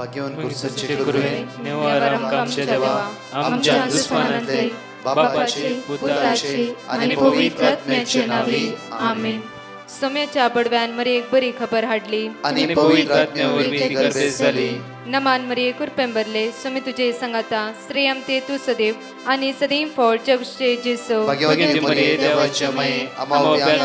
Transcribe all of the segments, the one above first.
भाग्यवान कुर्सचे गुरुवे निवार आमच्या देवा आमच्या दुश्मनांतले बापाचे पुत्राचे आणि पवित्र आत्म्याचे नावे आमेन. सोम्याच्या बडव्यान मरे एक बरी खबर हाडली आणि पवित्र आत्म्यावर भीती गर्भेस झाली. नमान मरिये कुरपेंबरले सोमे तुझे संगाता श्रेयम ते तू सदैव आणि सदैव फळ जगचे जेसो. भाग्यवती मरिये देवाच्या माये आम्हा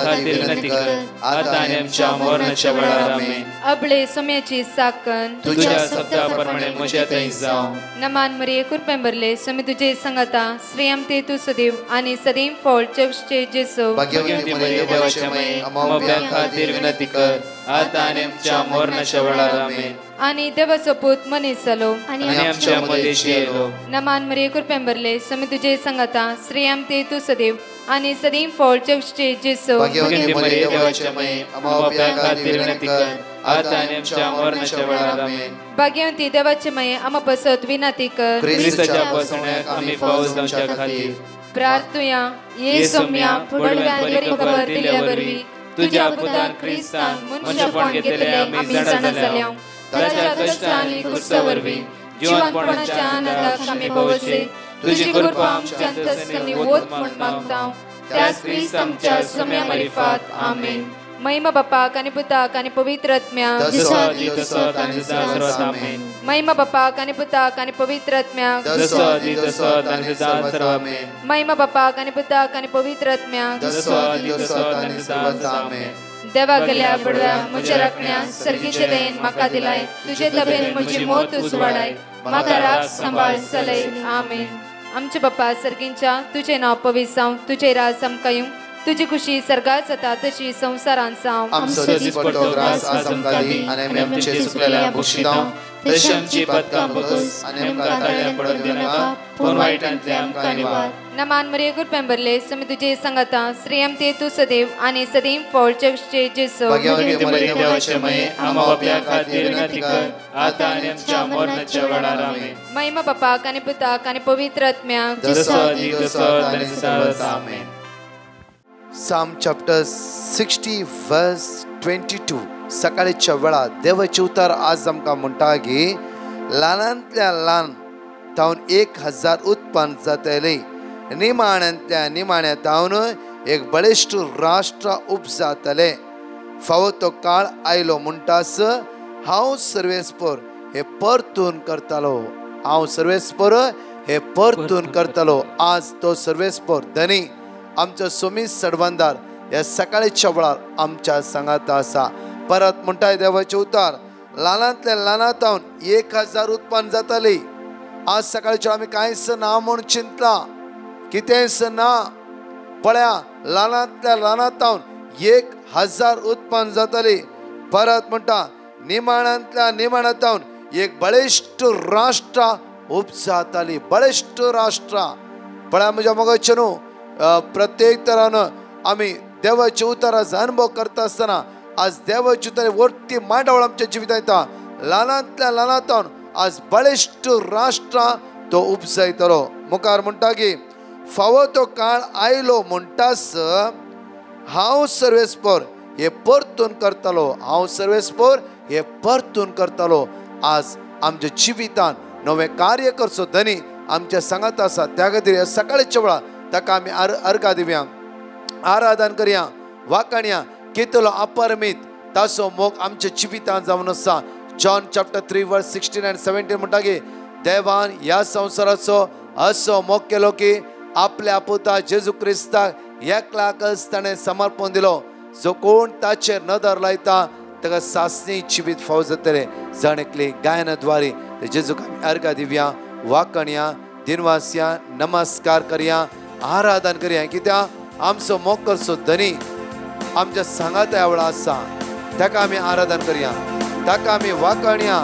खातीर विनंती कर आता आणि आमच्या मरणाच्या वेळार आमेन. अबळे सोम्याची साकन तुझ्या शब्दाप्रमाणे म्हज्या थंय जावं. नमान मरिये कुरपेंबरले सोमे तुझे संगाता श्रेयम ते तू सदैव आणि सदैव फळ जगचे जेसो. भाग्यवती मरिये देवाच्या माये आम्हा खातीर विनंती कर आता आणि आमच्या मरणाच्या वेळार आमेन. आणि देवाचो पूत मनीस जालो आणि आमच्या मदेशी येलो. नमान मरिये कुरपेंबरले सोमे तुझे संगाता श्रेयम ते तू सदैव आणि सदैव फळ जगचे जेसो. भाग्यवती मरिये देवाच्या माये आम्हा खातीर विनंती कर आता आणि आमच्या मरणाच्या वेळार आमेन. भाग्यवती देवाचे माये आम्हा पसत विनंती कर ख्रिस्ताच्या पासण्याक आम्ही पावस जावच्या खातीर प्रार्थुया. ये सोम्या बडव्यान बरी खबर दिल्या वरवी तुझ्या पुतान ख्रिस्तान मनुष्यपण घेतले आम्ही जाणा जाल्या. ताच्या कष्टांनी कुर्सावरवी जीवनपणाच्या आनंदाक आम्ही पावसे. तुझी कृपा आमच्या अंतस्करणी वोत म्हण मागता त्याच ख्रिस्त आमच्या सोम्या मरिफात आमेन. महिमा बापाक आणि पुताक आणि पवित्र आत्म्याक महिमा बापाक आणि पुताक आणि पवित्र आत्म्याक महिमा बापाक आणि पुताक आणि पवित्र आत्म्याक देवा गेल्या बडव्या म्हज्या राखण्या सर्गीचे देन म्हाका दिलाय. तुझे तबेन म्हजी मोत उजवाडाय म्हाका राख सांबाळ चलय आमेन. आमचे बापा सर्गींच्या तुझे नाव पवित्र जावं. तुझे राज आमकां येवं. तुझी खुशी सर्गात जाता तशी संसारांत जावं. आमचो दिसपट्टो ग्रास आज आमकां दी आनी आमी आमचे सुकलेल्या बक्षितां तशी आमची पदकां बगस आनी आमकां ताळ्या पडत दिनाका पूण वायटांतले आमकां निवार. नमान मरिये कुरपेंबरले सोमे तुझे संगाता श्रेयम ते तू सदैव आणि सदैव फळ जगचे जेसो. भाग्यवती मरिये देवाचे माये आम्हा बापया खातीर विनंती कर आता आनी आमच्या मरणाच्या वेळार आमेन. महिमा बापाक आणि पुताक आणि पवित्र आत्म्याक आमेन. Psalm chapter 60 verse 22. सकाळीच्या वेळा देवाचे उतार आज आमकां म्हणटा की ल्हानांतल्या ल्हान तावन 1000 उत्पन्न जातले. निमाण्यांतल्या निमाण्या तावन एक बळिश्ट राष्ट्र उपजातले. फावो तो काळ आयलो म्हणटास हांव सर्वेस्पर हे परतून करतालो. हांव सर्वेस्पर हे परतून करतालो. आज तो सर्वेस्पर धनी आमचो सोमी सडवंदार या सकाळीच्या वेळार आमच्या सांगात आसा. परत म्हणटाय देवाचे उतार ल्हानांतल्या ल्हानातावन 1000 उत्पन्न जातली. आज सकाळच्या आमी कांयच ना म्हूण चिंतला कितेंच ना. पळया ल्हानांतल्या ल्हानातावन 1000 उत्पन्न जातली. परत म्हणटा निमाण्यांतल्या निमाण्यातावन एक बळिश्ट राष्ट्र उपजातली. बळिश्ट राष्ट्र. पळया म्हज्या मोगाचे न्हू प्रत्येक तरान आमी देवाच्या उताराचो अनुभव करता आसतना आज देवाचे उतार वरती मांडवळ आमच्या जिवितांत येता. ल्हानांतल्या ल्हानातावन आज बळिश्ट राष्ट्र तो उपजायतलो. मुखार म्हणटा की फावो तो काळ आयलो म्हणटास हांव सर्वेस्पर हे परतून करतलो. हांव सर्वेस्पर हे परतून करतलो. आज आमच्या जिवितांत नवे कार्य करचो धनी आमच्या सांगात आसा. त्या खातीर सकाळच्या वेळा ताका आमी अर्घा दिवया आराधन करया वाकणया कितलो अपरमीत ताचो मोग आमच्या जिवितांत जावन आसा. जॉन चॅप्टर 3 वर्स 16 and 17 म्हणटा की देवान ह्या संवसाराचो असो मोग केलो की आपल्या पुता जेजू क्रिस्ताक एकलाकच ताणें समर्पण दिलो. जो कोण ताचेर नदर लायता ताका सासणी जिवीत फावो जातले. जणकली गायनाद्वारे जेजूक आमी अर्घा दिवया वाकणया दिनवासिया नमस्कार करया आराधन करया. कित्याक आमचो मोग करचो धनी आमच्या सांगात ह्या वेळा आसा. ताका आमी आराधन करया ताका आमी वाकणया.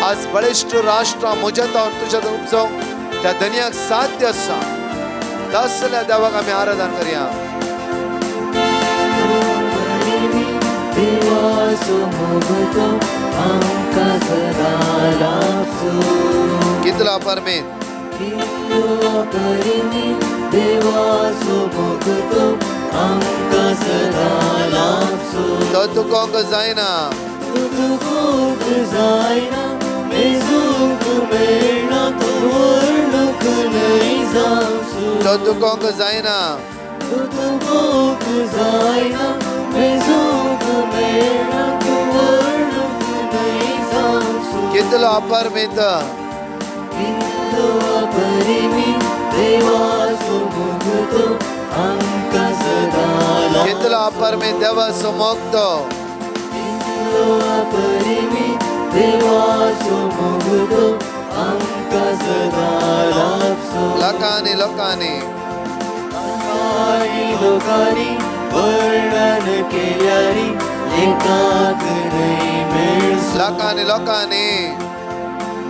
आज बळिश्ट राष्ट्र म्हज्या तावन तुज्या उपजावंक त्या धनयाक साध्य आसा. तसल्या देवाक आमी आराधन करया. कितला परमेत तो तुकोंक जायना मेजूक मेळना तो वर्णूक नाही जावचो तो तुकोंक जायना तो तुकोंक जायना मेजूक मेळना तो वर्णूक नाही जावचो कितलो अपरिमित कितलो अपरिमित देवाचो मोग तो आमकां सदा लाभचो कितलो अपरिमित देवाचो मोग तो कितलो अपरिमित देवाचो मोग तो आमकां सदा लाभचो लोकांनी लोकांनी लोकांनी वर्णन केल्यारी एकाक नाही मेळचो लोकांनी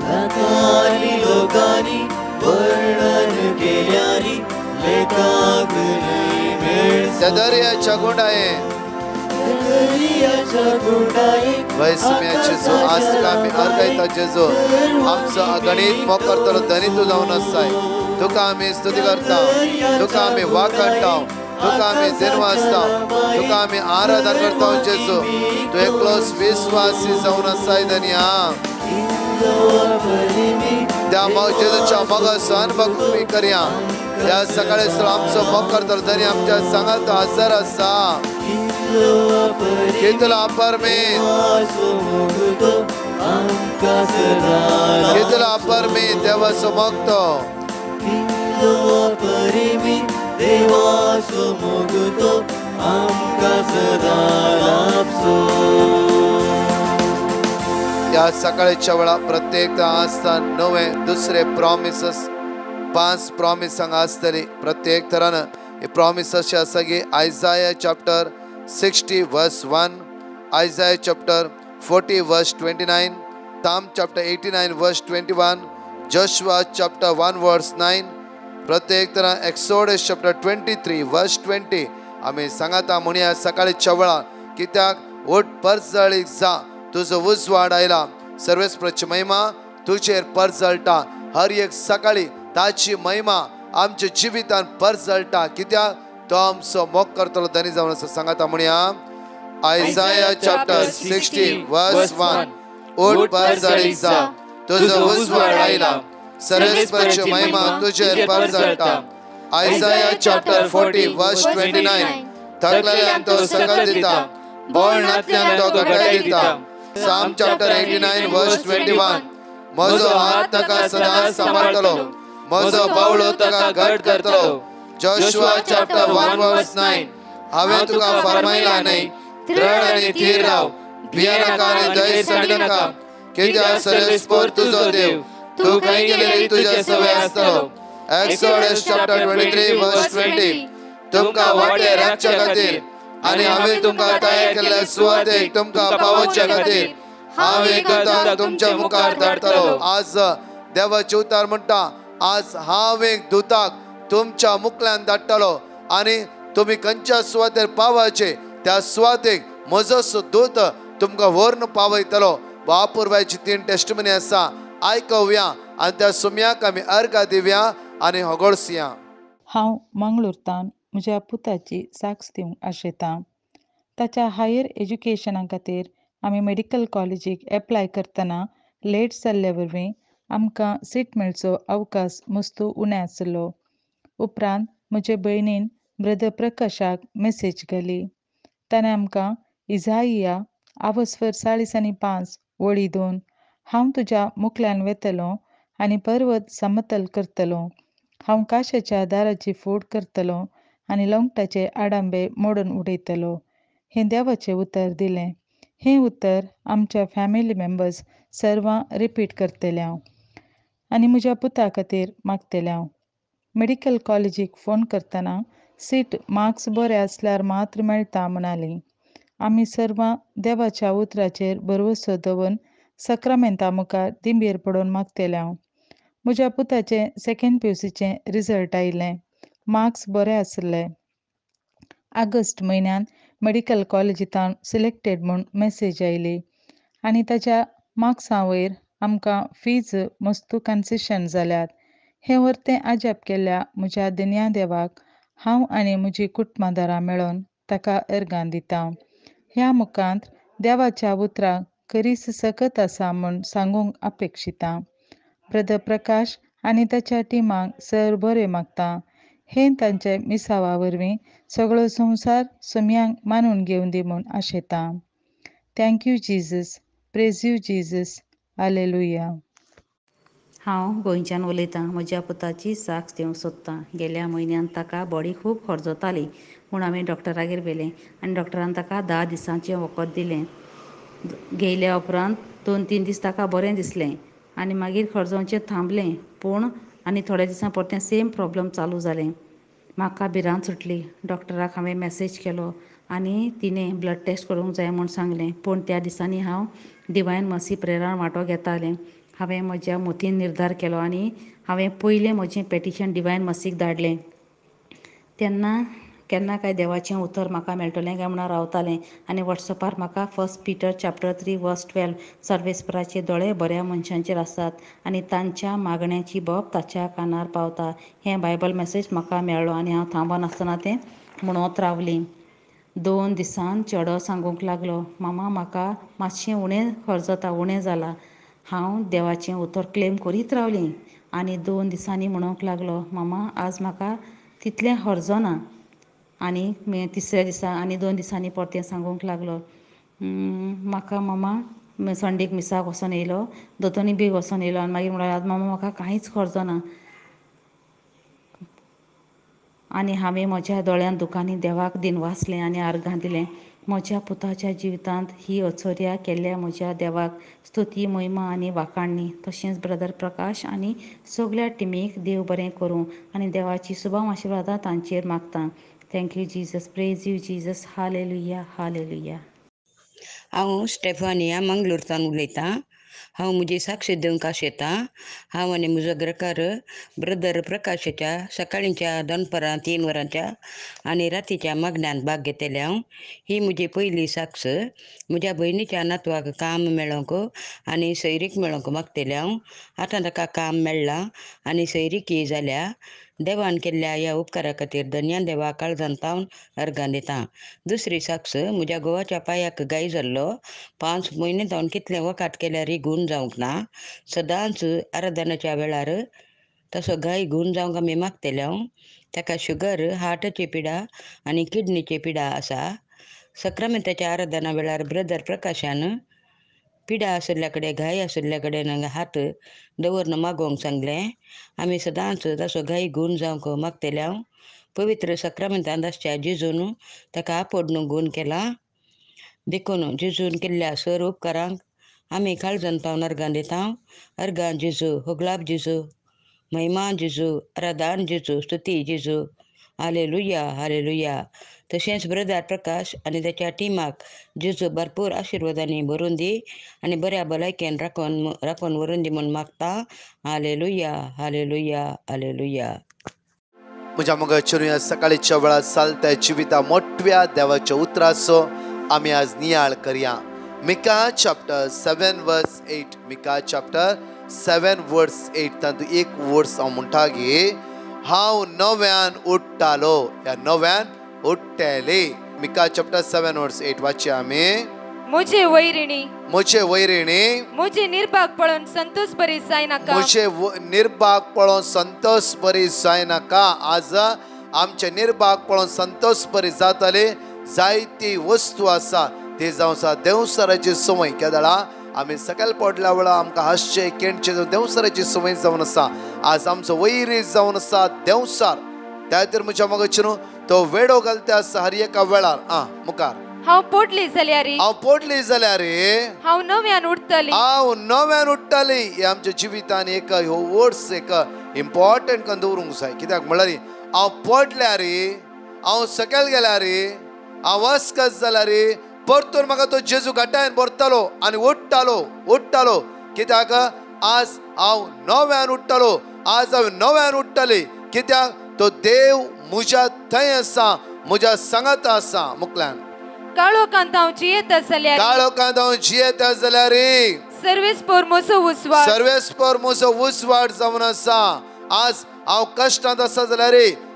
लोकांनी लोकांनी वर्णन केल्यारी एकाक नाही मेळचो त्या दर्याच्या गुंडाये दर्याच्या गुंडायेक वैसम्याचे जो आज तुका आमी अर्गायता जेजो आमचो अगणित मोग करतलो धनी तूं जावन आसाय तुका आमी स्तुती करता तुका आमी वाखाणटा तुका आमी दिनवासता तुका आमी आराधन करता जेजो तूं एकलोच विश्वासी जावन आसाय धन्या त्या जेजूच्या मोगाचो अनुभव आमी करया त्या सकाळी आमचो मोग करतलो धनी आमच्या सांगात हजर आसा कितलो अपरिमित कितलो अपरिमित देवाचो मोग तो देवाचो मोग तो आमकां सदा लाभचो या सकाळच्या वेळा प्रत्येक आसता नवे दुसरे प्रॉमिसेस 5 प्रॉमिस हांगा आसतली प्रत्येक तरान हे प्रॉमिसेस आसा की आयजाया चॅप्टर 60 वर्स 1 आयजाया चॅप्टर 40 वर्स 29 साम चॅप्टर 89 वर्स 21 जोशुआ चॅप्टर 1 वर्स 9 प्रत्येक तरान एक्सोडस चॅप्टर 23 वर्स 20 आमी सांगाता म्हणया सकाळच्या वेळा कित्याक ओट परजळीक जा तुजो उजवाड आयला सर्वेस्परची महिमा तुजेर परजळटा हर एक सकाळी ताची महिमा आमच्या जिवितान परजळटा कित्याक तो आमचो मोग करतलो धनी जावन आसा सांगाता म्हणया आयजाया चॅप्टर 60 वर्स 1 ओट परजळीक जा तुजो उजवाड आयला सर्वेस्परची महिमा तुजेर परजळटा आयजाया चॅप्टर 40 वर्स 29 थकलेल्यांक तो सकल दिता बोळणांतल्यान तो घटाय दिता साम चॅप्टर 89 वर्स 21 म्हजो हात ताका सदां सांबाळटलो म्हजो बावळो ताका घट करतलो जोशुआ चॅप्टर 1 वर्स 9 हांवें तुका फरमायला न्हय दृढ आनी थीर राव भियेनाका आनी दय सडनाका कित्याक सर्वेस्पर तुजो देव तूं खंय गेल्यार तुज्या सवय आसतलो एक्सोडस चॅप्टर 23 वर्स 20 तुमकां वाटे राखच्या खातीर आनी हांवें तुमकां तयार केल्ल्या सुवातेक तुमकां पावोवच्या खातीर हांव एक दूताक तुमच्या मुखार धाडटलो आज देवाचे उतार म्हणटा आज हांव एक दूताक तुमच्या मुखल्यान धाडटलो आनी तुमी खंयच्या सुवातेर पावचे त्या सुवातेक म्हजो दूत तुमकां व्हरून पावयतलो वापुरवायची 3 टेस्टमनी आसा आयकवया आनी त्या सुम्याक आमी अर्घ दिवया आनी होगोळसया हांव मंगळुरतान म्हज्या पुताची साक्ष दिवंक आशेतां ताच्या हायर एज्युकेशना खातीर आमी मेडिकल कॉलेजीक एप्लाय करतना लेट जाल्ले वरवीं आमकां सीट मेळचो अवकाश मस्तू उणें आसलो उपरांत म्हजे भयणीन ब्रदर प्रकाशाक मेसेज घाली ताणें आमकां इझाइया आवस्वर 40:5 वळी 2 हांव तुज्या मुखल्यान वेतलो आनी पर्वत समतल करतलो हांव काशाच्या दाराची फोड करतलो आनी लोंगटाचे आडांबे मोडून उडयतलो हें देवाचें उतर दिलें हें उतर आमच्या फॅमिली मेंबर्स सर्वां रिपीट करतलें हांव आनी म्हज्या पुता खातीर मागतलें हांव मेडिकल कॉलेजीक फोन करतना सीट मार्क्स बरे आसल्यार मात्र मेळटा म्हणालीं आमी सर्वां देवाच्या उतराचेर भरवोसो दवरून सक्रामेंता मुखार दिंबेर पडोवन मागतलें हांव म्हज्या पुताचें सेकंड PUCचें रिजल्ट आयलें मार्क्स बरे आसले ऑगस्ट म्हयन्यान मेडिकल कॉलेजींत सिलेक्टेड म्हूण मेसेज आयली आनी ताच्या मार्क्सां वयर आमकां फीज मस्तू कन्सेशन जाल्यात हें व्हरतें आजब केल्ल्या म्हज्या दिन्या देवाक हांव आनी म्हजीं कुटुंबादारां मेळोन ताका अर्गां दिता ह्या मुखांत देवाच्या उतराक करीस सकत आसा म्हूण सांगूंक अपेक्षिता. ब्रदर प्रकाश आनी ताच्या टिमाक सर बरें मागता. हे तांचे मिसावा वरवीं सगळो संवसार सोम्यांक मानून घेवन दी म्हूण आशेता. Thank you Jesus, praise you Jesus, hallelujah. हांव गोंयच्यान उलयतां. म्हज्या पुताची साक्ष दिवंक सोदतां. गेल्या म्हयन्यान ताका बॉडी खूब खर्जोताली म्हूण हांवें डॉक्टरागेर व्हेलें आनी डॉक्टरान ताका 10 दिसांचें वखद दिलें. घेयल्या उपरांत 2-3 दीस ताका बरें दिसलें आनी मागीर खर्जोवचें थांबलें. पूण आनी थोड्या दिसां परतें सेम प्रॉब्लम चालू जालें. म्हाका भिरांत सुटली. डॉक्टराक हांवें मॅसेज केलो आनी तिणें ब्लड टेस्ट करूंक जाय म्हूण सांगलें. पूण त्या दिसांनी हांव डिवायन मर्सी प्रेयरान वांटो घेतालें. हांवें म्हज्या मोतीन निर्धार केलो आनी हांवें पयलें म्हजें पेटिशन डिवायन मर्सीक धाडलें. तेन्ना केन्ना काय देवाचें उतर म्हाका मेळटलें काय म्हणून रावतालें आनी वॉट्सॅपार म्हाका 1 Peter chapter 3:12 सर्वेस्पराचे दोळे बऱ्या मनशांचेर आसात आनी तांच्या मागण्यांची बोब ताच्या कानार पावता हें बायबल मॅसेज म्हाका मेळ्ळो आनी हांव थांबनासतना तें म्हणत रावलीं. 2 दिसान चेडो सांगूंक लागलो, मामा म्हाका मातशें उणें खर्जता, उणें जालां. हांव देवाचें उतर क्लेम करीत रावलीं आनी 2 दिसांनी म्हणूंक लागलो, मामा आज म्हाका तितलें हरजोना. आनी तिसऱ्या दिसा आनी 2 दिसांनी परतें सांगूंक लागलो, म्हाका मामा संडेक मिसाक वचोन येयलो, दोतोनी बी वचोन येयलो आनी मागीर म्हणलो आज मामा म्हाका कांयच खर्जोना. आनी हांवें म्हज्या दोळ्यान दुखांनी देवाक दिनवासलें आनी आर्गां दिलें. म्हज्या पुताच्या जिवितांत ही अचोर्या केल्ल्या म्हज्या देवाक स्तुती, महिमा आनी वाखाणणी. तशेंच ब्रदर प्रकाश आनी सगळ्या टिमीक देव बरें करूं आनी देवाची सुभाव आशिर्वादां तांचेर मागतां. Thank you Jesus, praise you Jesus, hallelujah, hallelujah. हांव स्टेफानिया मंगळूरसान उलयतां. हांव म्हजी साक्ष दिवंक आशेतां. हांव आनी म्हजो घरकार ब्रदर प्रकाशाच्या सकाळींच्या दनपरां 3 वरांच्या आनी रातीच्या मागण्यान भाग घेतले हांव. ही म्हजी पयली साक्ष. म्हज्या भयणीच्या नातवाक काम मेळोंक आनी सैरीक मेळोंक मागतलें हांव. आतां ताका काम मेळ्ळां आनी सैरीकय जाल्या. देवान केल्ल्या ह्या उपकारा खातीर धन्य देवा काळजांत पावन अर्गां दितां. दुसरी साक्ष, म्हज्या घोवाच्या पांयाक गाय जाल्लो. 5 म्हयने जावन कितलें वखाद केल्यारय घूण जावंक ना. सदांच आराधनाच्या वेळार तसो गाय घूण जावंक आमी मागतले हांव. ताका शुगर, हार्टाची पिडा आनी किडनीची पिडा आसा. सक्रामेंताच्या आराधना वेळार ब्रदर प्रकाशान पिडा आशिल्ल्या कडेन, घाय आशिल्ल्या कडेन हात दवरून मागोवंक सांगलें. आमी सदांच तसो गाय घूण जावंक मागतले हांव. पवित्र सक्रामेंतांत आसच्या जेजून ताका आपडून घूण केला. देखून जेजून केल्ल्या सर उपकारांक आमी काळजांत पावन अर्गां दिता. अर्गां जेजू, होगलाप जेजू, महिमा जेजू, आराधन जेजू, स्तुती जेजू, हालेलुया, हालेलुया. तशेंच ब्रदर प्रकाश आनी ताच्या टिमाक जेजू भरपूर आशिर्वादांनी भरून दी आनी बऱ्या भलायकेन राखून व्हरून दी म्हूण मागता. Hallelujah, hallelujah, hallelujah. म्हज्या मग चेडूया सकाळीच्या वेळार चालत्या जिविता मोठव्या देवाच्या उतराचो आमी आज नियाळ करया. मिका चॅप्टर 7:8. मिका चॅप्टर 7:8 तातूंत एक वर्स हांव म्हणटा की हांव नव्यान उठ्ठालो, ह्या नव्यान उठ्ठेले. मिका चॅप्टर 7:8 वाचया आमी. मुझे वैरिणी मुझे निर्भाग पळोवन संतोष बरी जायनाका. मुझे निर्भाग पळोवन संतोष बरी जायनाका. आज आमचे निर्भाग पळोवन संतोष बरी जातले. जायती वस्तू आसा ते जावं आसा देवसराची संवय. केदळा आमी सकयल पडल्या वेळा आमकां हासचे केणचे देवसराची संवय जावन आसा. आज आमचो वैरी जावन आसा देवसार. त्या खातीर म्हज्या मगचेर तो वेडो घालता आसा हर एका वेळार. मुखार हांव पोटली जाल्यार हांव नव्यान उठ्ठली. हे आमच्या जिवितान एक ह्यो वर्ड्स एक इम्पॉर्टंट करून दवरूंक जाय. कित्याक म्हळ्यार हांव पडल्यार, हांव सकयल गेल्यार, हांव वस्कस जाल्यार परतून म्हाका तो जेजू घटायन भरतलो आनी उठ्ठालो. कित्याक आज हांव नव्यान उठ्ठलो. आज हांव नव्यान उठ्ठले. कित्याक तो देव म्हज्या थंय आसा, म्हज्या सांगात आसा. मुखल्यान काळोखांत हांव जियेता जाल्यार सर्वेस्पर म्हजो उसवाड जावन आसा. आज हांव कश्टांत आसा जाल्यार,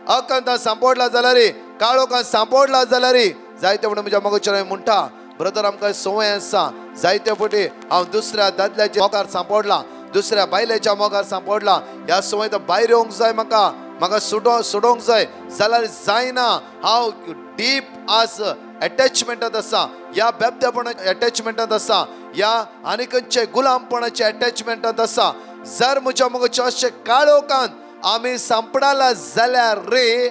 अकंतांत सांपडला जाल्यार, काळोखांत सांपडला जाल्यार जायते म्हणून म्हज्या मगोचेर म्हणटा ब्रदर आमकां संवय आसा जायते फावटी हांव दुसऱ्या दादल्याच्या मोगार सांपडला, दुसऱ्या बायलेच्या मोगार सांपडला. ह्या समय भायर येवंक जाय, म्हाका सोडोंक जाय जाल्यार जायना. हांव डीप आज अटॅचमेंटात आसा, ह्या बेबदेपणाच्या अटॅचमेंटात आसा, ह्या आनी खंयचे गुलामपणाच्या अटॅचमेंटात आसा. जर म्हज्या मोगाच्या अशें काळोखांत आमी सांपडाला जाल्यार रे,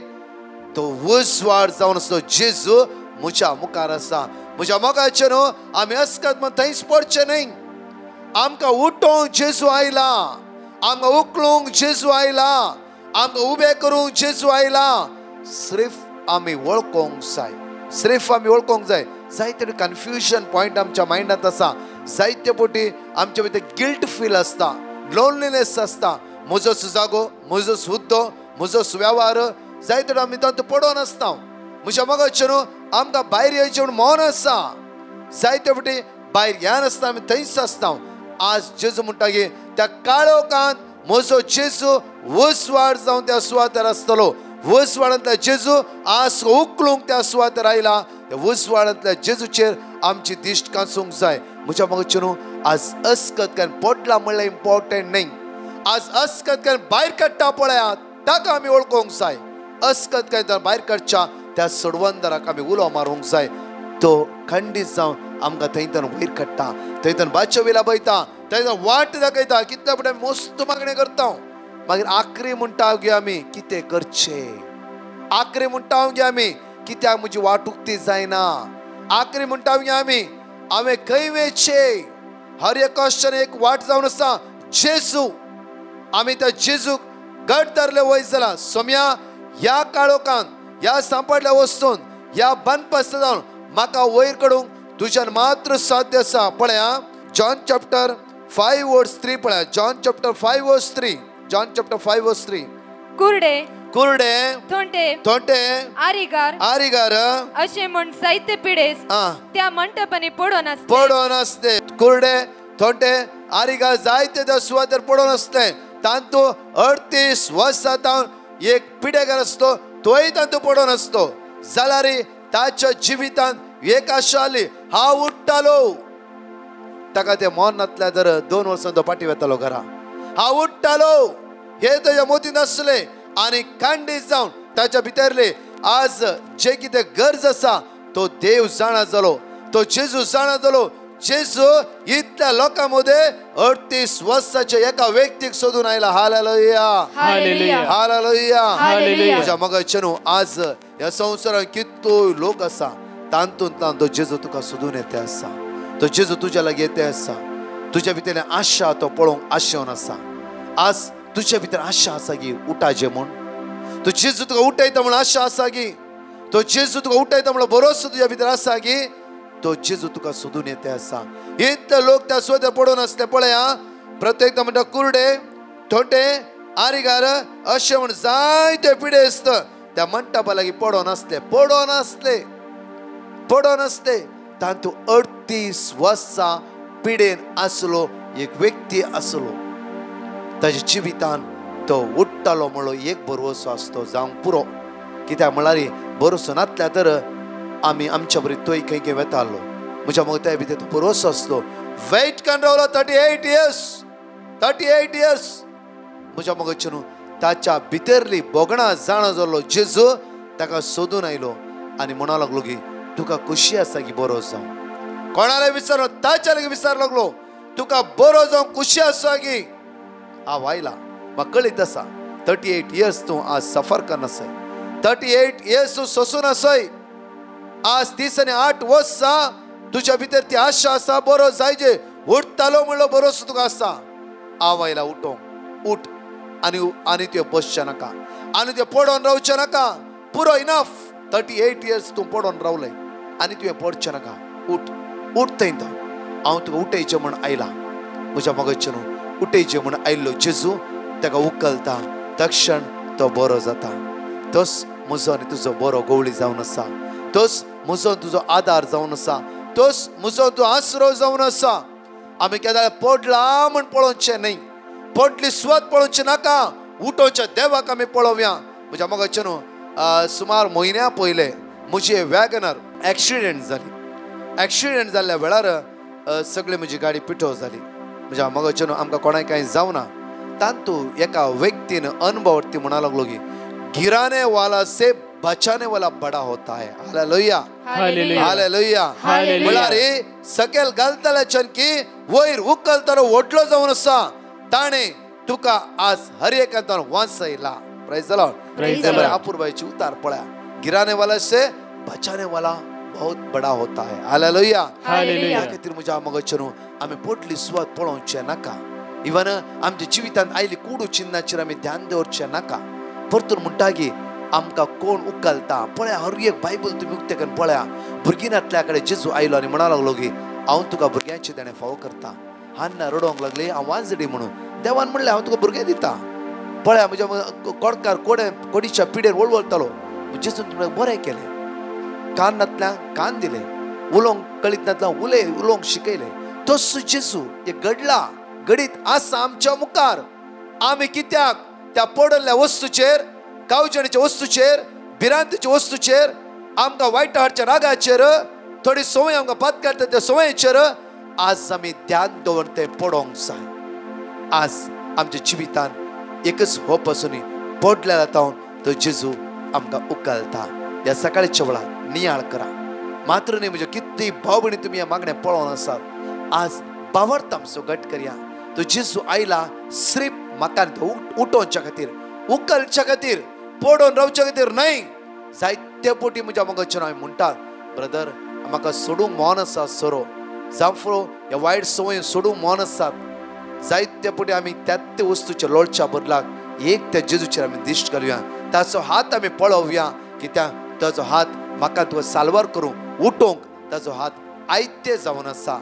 तो उजवाड जावन असतो जेजू म्हज्या मुखार आसा. म्हज्या मोगाचे न्हू आमी अस्कत म्हण थंयच पडचे न्ही. आमकां उठोवंक जेजू आयला, आमकां उखलूंक जेजू आयला, आमकां उबें करूंक जेजू आयला. सिर्फ आमी वळखोंक जाय, सिर्फ आमी वळखोंक जाय. जायते कन्फ्युजन पॉयंट आमच्या मायंडात आसा. जायते फावटी आमच्या भितर गिल्ट फील आसता, लोनलीनेस आसता. म्हजोच जागो, म्हजोच हुद्दो, म्हजोच वेव्हार, जायते आमी तातूंत पडोन आसता. म्हज्या मोगाचे न्हू आमकां भायर येवचें म्हूण मौन आसा. जायते फावटी भायर ह्या नासता, आमी थंयच आसता. आज जेजू म्हणटा की त्या काळोखांत म्हजो जेजू उजवाड जावन त्या सुवातेर आसतलो. उजवाडांतल्या जेजू आज उखलूंक त्या सुवातेर आयला. त्या उजवाडांतल्या जेजूचेर आमची दिश्ट कांसूंक जाय. म्हज्या मोगाचे न्हू आज अस्कत काय पडला म्हणल्यार इम्पॉर्टंट न्ही. आज अस्कत काय भायर काडटा पळयात, ताका आमी वळखोंक जाय. अस्कत काय भायर काडच्या त्या सोडवंदराक आमी उलो मारूंक जाय. तो खंडीत जावन आमकां थंयतन वयर काडटा, थंयतन बाच्या वेला पळयता, थंयतन वाट दाखयता. कितले फुडें मस्त मागणें करता. मागीर आखरी म्हणटा गे आमी कितें करचें. आखरी म्हणटा गे आमी कित्याक म्हजी वाट उक्ती जायना. आखरी म्हणटा गे आमी हांवें खंय वेचचें. हर एक क्वेश्चन एक वाट जावन आसा जेजू. आमी त्या जेजूक घट धरले वयर जाला. सोम्या ह्या काळोखांत, ह्या सांपडल्या वस्तून, ह्या बनपास जावन म्हाका वयर काडूंक तुज्यान मात्र साध्य आसा. पळया जॉन चॅप्टर 5 वर्स 3 पळया. जॉन चॅप्टर 5 वर्स 3. जॉन चॅप्टर 5 वर्स 3. कुरडे थोंटे आरिगार अशें म्हण जायते पिडेस त्या मंटपांनी पडोन आसले. कुरडे थोंटे आरिगार जायते त्या सुवातेर पडोन आसले. तांतू 38 वर्सां एक पिडेकार आसतो, तोय तांतू पडोन आसतो. जाल्यार ताच्या जिवितांत एक आशा आली, हांव उठ्ठालो. ताका ते मरणांतल्या जर 2 वर्सां तो पाटी वेतालो घरा. हांव उठ्ठालो हे ताच्या मोतीन आसले. आनी खंडीत जावन ताच्या भितरले आज जे कितें गरज आसा तो देव जाणा जालो, तो जेजू जाणा जालो. जेजू इतल्या लोकां मध्ये 38 वर्साच्या एका व्यक्तीक सोदून आयला. Hallelujah, hallelujah. म्हज्या मोगाचे न्हू आज ह्या संवसारांत कितलो लोक आसा, तांतूंतल्यान तो जेजू तुका सोदून येते आसा. तो जेजू तुज्या लागीं येते आसा. तुज्या भितर आशा तो पळोवंक आशेवन आसा. आज तुज्या भितर आशा आसा की उठाचे म्हूण. तो जेजू तुका उठयता म्हूण आशा आसा की, तो जेजू तुका उठयता म्हूण भरोसो तुज्या भितर आसा की, तो जेजू तुका सोदून येते आसा. इतले लोक त्या सुवातेर पडोन आसले पळया. प्रत्येक म्हणटा कुरडे थोंटे आरिगार अशें म्हूण जायते पिडेस्त त्या मंटपा लागीं पडोन आसले. तांतू 38 वर्सां पिडेन आसलो एक व्यक्ती आसलो. ताच्या जिवितान तो उठ्ठालो म्हणलो एक भरवसो आसतो जावंक पुरो. कित्याक म्हळ्यार भरवसो नासल्या तर आमी आमच्या बरी तोय खंय खंय वेतालो. म्हज्या मोगत्या भितर तो भरवसो आसलो. वेट करून रावलो 38 इयर्स. म्हज्या मोगाचे न्हू ताच्या भितरली बोगणां जाणा जालो जेजू ताका सोदून आयलो आनी म्हणूंक लागलो की तुका खुशी आसा की बरो जावं. कोणाला विचारलो ताच्या लागीं विचारलो लागलो तुका बरो जावं खुशी आसा की. हांव आयला म्हाका कळीत आसा 38 इयर्स तूं आज सफर करन आसय. 38 इयर्स तूं सोंसून आसय. आज 30 आनी 8 वर्सां तुज्या भितर ती आशा आसा बरो जायजे. उठ्ठालो म्हणलो बरोसो तुका आसा. हांव आयला उठोवंक. उठ आनी तुवें बसचें नाका, आनी तुवें पडोन रावचें नाका. पुरो इनफ. 38 इयर्स तूं पडोन रावलय आनी तुवें पडचें नाका. उठ थंय. हांव तुका उठयचें म्हूण आयला. म्हज्या मोगाचें न्हू उठयचें म्हूण आयिल्लो जेजू ताका उखलता. तक्षण तो बरो जाता. तोच म्हजो आनी तुजो बरो गवळी जावन आसा. तोच म्हजो तुजो आदार जावन आसा. तोच म्हजो तूं आसरो जावन आसा. आमी केन्ना पडला म्हूण पळोवचें न्ही, पडली सुवात पळोवची नाका. उठोवच्या देवाक आमी पळोवया. म्हज्या मोगाचें न्हू सुमार म्हयन्या पयले म्हजी वॅगनर एक्सिडेंट जाली. एक्सिडेंट जाल्ल्या वेळार सगळे म्हजी गाडी पिठो जाली म्हज्या मगच्यान आमकां कोणाक कांय जावना तांतूं एका व्यक्तीन अनुभव ती म्हणा लागलो की गिराने वाला से बचाने वाला बड़ा होता है हालेलुया हालेलुया म्हळ्यार सकयल घालतल्याच्यान की वयर उखलतलो व्हडलो जावन आसा ताणे तुका आज हर एकांतान वाचयला प्रेज द लॉर्ड अपूर्वाची उतार पळया गिराने वाला से बचाने वाला बहुत बड़ा होता है हालेलुया हालेलुया खातीर म्हज्या मगच्यान आमी पोटली सुवात पळोवचें नाका इवन आमच्या जिवितांत आयली कुडू चिन्नाचेर आमी ध्यान दवरचें नाका परतून म्हणटा की आमकां कोण उखलता पळया हर एक बायबल तुमी उक्ते करून पळया भुरगिनांतल्या कडेन जेजू आयलो आनी म्हणा लागलो की हांव तुका भुरग्यांची देणे फावो करता हान्ना रडोंक लागली हांव वाजडी म्हणून देवान म्हणलें हांव तुका भुरगें दिता पळया म्हज्या कोडकार कोडीच्या पिडेर वळवळतालो जेजून तुमकां बरें केलें कानांतल्यान कान दिले उलोवंक कळीतनांतल्यान उलोवंक शिकयलें तसो जेजू एक घडीत आसा आमच्या मुखार आमी कित्याक त्या पडलेल्या वस्तूचेर कावजणीच्या वस्तूचेर भिरांतीच्या वस्तूचेर आमकां वायट हाडच्या रागाचेर थोडी संवय आमकां पात करता त्या संवयेचेर आज आमी ध्यान दवरून तें पडोवंक जाय आज आमच्या जिवितांत एकच होप आसूनी पडलेल्या जावन तो जेजू आमकां उखलता ह्या सकाळच्या वेळार नियाळ करा मात्र न्ही म्हज्या कितली भाव भयणी तुमी ह्या मागण्या पळोवन आसात आज बावर्त आमचो घट करया तो जेजू आयला सिर्फ म्हाका उठोवच्या खातीर उखलच्या खातीर पडोवन रावच्या खातीर न्हय जायते पोटी म्हज्या मगच्यान हांवें म्हणटात ब्रदर म्हाका सोडूंक मोन आसा सोरो जावं फुडो ह्या वायट संवय सोडूंक मोन आसात जायते पोटी आमी त्याच वस्तूच्या लोळच्या बदलाक एक त्या जेजूचेर आमी दिश्ट घालुया ताचो हात आमी पळोवया की ताचो हात म्हाका तुका साल्वार करूंक उठोवंक ताचो हात आयते जावन आसा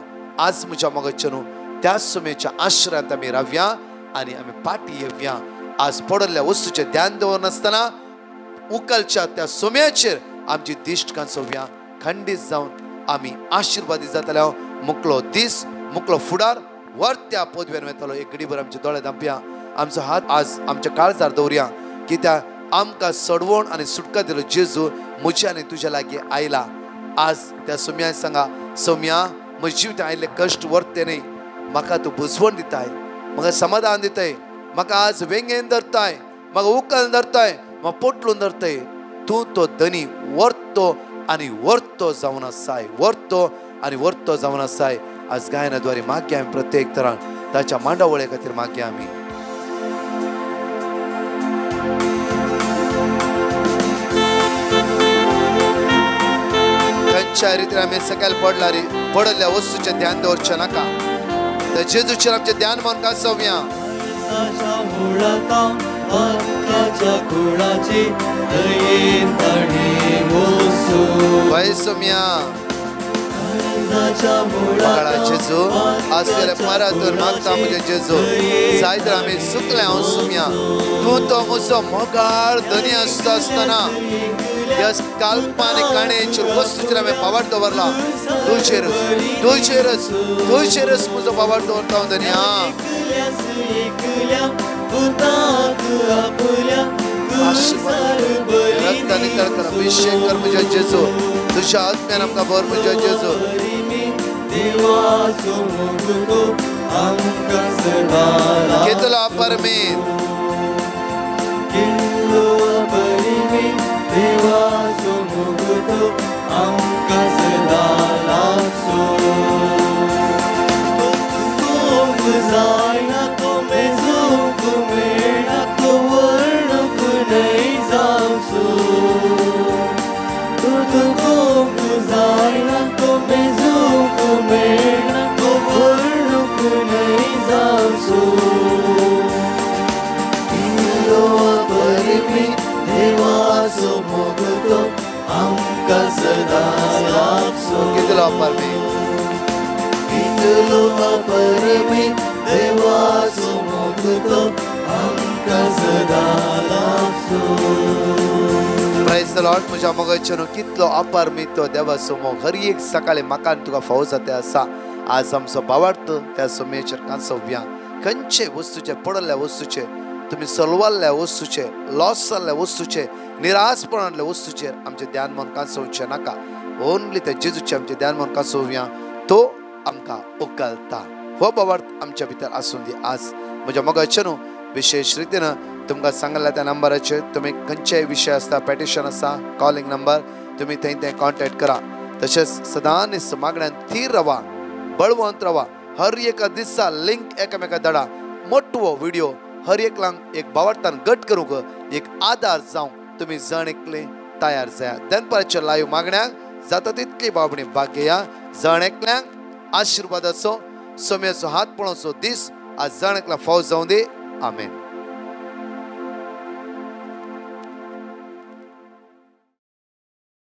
आज म्हज्या मगच्यान त्या सुमेच्या आश्रयांत आमी रावया आनी आमी पाटी येवया आज पडलेल्या वस्तूचेर ध्यान दवरनासतना उखलच्या त्या सुम्याचेर आमची दिश्ट कांचोवया खंडीत जावन आमी आशिर्वादीत जाताले मुकलो दीस मुकलो फुडार वर्त्या पदव्यान वेतालो एक घडीभर आमचे दोळे धांपया आमचो हात आज आमच्या काळजार दवरया कित्याक आमकां सडवण आनी सुटका दिलो जेजू म्हज्या आनी तुज्या लागीं आयला आज त्या सोम्या सांगा सोम्या म्हज्या जिवितांत आयिल्ले कश्ट वर्ते न्ही म्हाका तूं बुजवण दिताय म्हाका समाधान दिताय म्हाका आज वेंगेन धरताय म्हाका उखल धरताय म्हाका पोटलून धरताय तूं तो धनी वर्तो आनी वर्तो जावन आसाय वर्तो आनी वर्तो जावन आसाय आज गायनाद्वारे मागया आमी प्रत्येक तरान ताच्या मांडावळे खातीर मागया आमी खंयच्या रितीन आमी सकयल पडलेल्या वस्तूचें ध्यान दवरचें नाका त्या जेजूचेर आमचें ध्यान मन कांचोवया वय सोम्या जेजू आसलेले परातून मागता म्हजे जेजू जायतर आमी चुकले हांव सोम्या तूं तो म्हजो मोगाळ धनी आसता आसतना ह्या काल्पनिक काणयेचेर वस्तूचेर हांवें पावाड दवरला तुजेरच म्हजो पावाड दवरता हांव धन्या रक्तानी तळकर अभिषेक कर म्हज्या जेजू तुज्या आत्म्यान आमकां भर म्हज्या जेजू कितलो अपरमीत देवाचो मुगतो आमकां सदा लागचो तो जायना तो मेजूंक मेळना तो वर्णूंक न्हय जावचो तुका जायना तो मेजूंक मेळना तो वर्णूंक न्हय जावचो देवाचो मोगतो आमकां सदा लागचो कितलो अपरमीत कितलो अपरमीत देवाचो मोगतो आमकां सदा लागचो प्रेज द लॉर्ड म्हज्या मोगाच्यान कितलो अपरमीत तो देवाचो मोग हर एक सकाळी म्हाका तुका फावो जाता आसा आज आमचो भावार्थ त्या सोम्याचेर कांचोवया खंयचे वस्तूचे पडलेल्या वस्तूचे तुम्ही सलवाल्ल्या वस्तूचे लॉस जाल्ल्या वस्तूचे निराशपणांतल्या वस्तूचेर आमचे ध्यान मन कांचोवचें नाका ओन्ली त्या जेजूचे आमचे ध्यान मन कांचोवया तो आमकां उखलता. हो बाबर्थ आमच्या भितर आसूं दी. आज म्हज्या मोगाचे न्हू विशेष रितीन तुमकां सांगल्या त्या नंबराचेर तुमी खंयचेय विशय आसता, पेटिशन आसा, कॉलिंग नंबर, तुमी थंय कॉन्टॅक्ट करा. तशेंच सदांच मागण्यांत थीर रावा, बळवंत रावा. हर एका दिसा लिंक एकामेका धाडा. मोठो व्हिडिओ हर एकल्यांक एक बावरतान घट करूंक एक आदार जावं तुमी जण एकले तयार जाया. दनपारच्या लाईव्ह मागण्यांक जाता तितली बाबणी भाग घेया. जण एकल्यांक आशिर्वादाचो सोम्याचो हात पळोवचो दीस आज जण एकला फावत जावं दी. आमेन.